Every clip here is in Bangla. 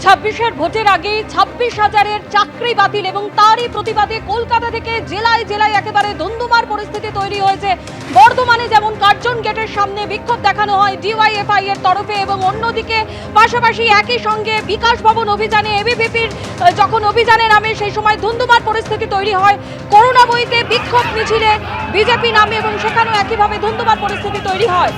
26-এর ভোটের আগে 26,000-এর চাকরি বাতিল এবং তারই প্রতিবাদে কলকাতা থেকে জেলায় জেলায় একেবারে ধুন্ধুমার পরিস্থিতি তৈরি হয়েছে। বর্ধমানে যেমন কার্জন গেটের সামনে বিক্ষোভ দেখানো হয় ডিওয়াইএফআই এর তরফে, এবং অন্যদিকে পাশাপাশি একই সঙ্গে বিকাশ ভবন অভিযানে এবিভিপির যখন অভিযানে নামে সেই সময় ধুন্ধুমার পরিস্থিতি তৈরি হয়। করোনা বইতে বিক্ষোভ মিছিলে বিজেপি নামে এবং সেখানেও একইভাবে ধুন্ধুমার পরিস্থিতি তৈরি হয়।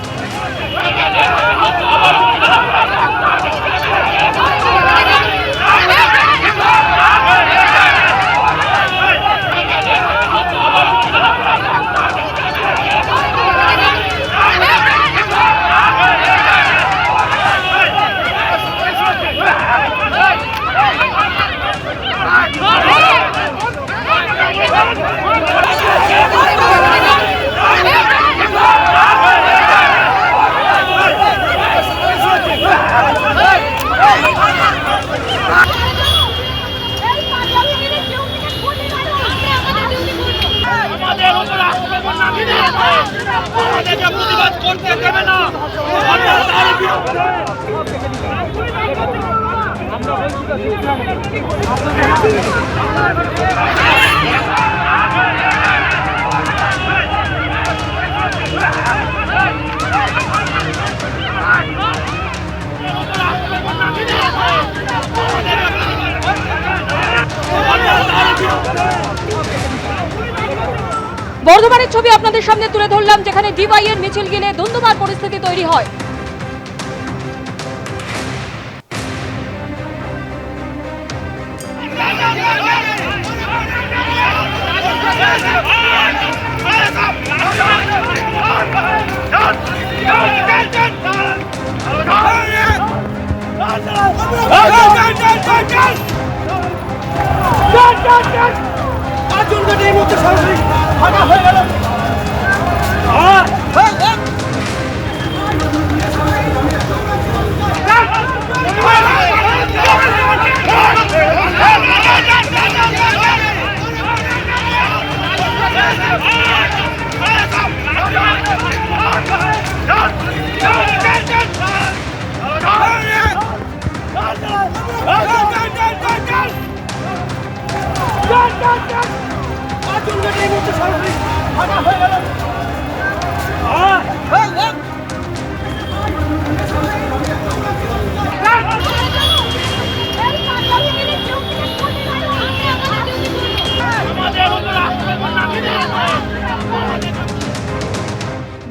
বর্ধমানের ছবি আপনাদের সামনে তুলে ধরলাম, যেখানে ডিওয়াই এর মিছিল গিলে ধুন্ধুমার পরিস্থিতি তৈরি হয়।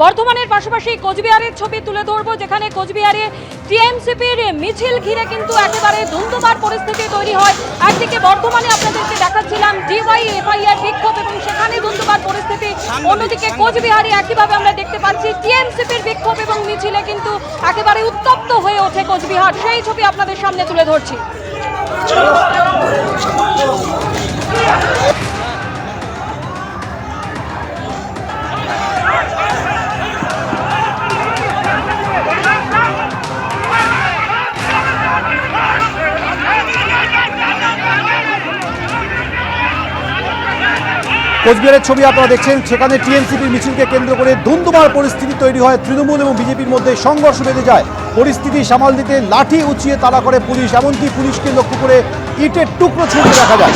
বর্ধমানের পাশাপাশি কোচবিহারের ছবি তুলে ধরবো, যেখানে কোচবিহারে টিএমসিপির মিছিল ঘিরে কিন্তু একেবারে ধুন্ধুমার পরিস্থিতি তৈরি হয়। একদিকে বর্ধমানে আপনাদেরকে দেখাচ্ছিলাম ডিওয়াইএফআই এর বিক্ষোভ এবং সেখানে ধুন্ধুমার পরিস্থিতি, অন্যদিকে কোচবিহারে একইভাবে আমরা দেখতে পাচ্ছি টিএমসিপির বিক্ষোভ এবং মিছিলে কিন্তু একেবারে উত্তপ্ত হয়ে ওঠে কোচবিহার। সেই ছবি আপনাদের সামনে তুলে ধরছি। কোচবিহারের ছবি আপনারা দেখছেন, সেখানে টিএমসিপির মিছিলকে কেন্দ্র করে ধুন্ধুমার পরিস্থিতি তৈরি হয়। তৃণমূল এবং বিজেপির মধ্যে সংঘর্ষ বেঁধে যায়। পরিস্থিতি সামাল দিতে লাঠি উঁচিয়ে তাড়া করে পুলিশ, এমনকি পুলিশকে লক্ষ্য করে ইটের টুকরো ছুঁড়তে দেখা যায়।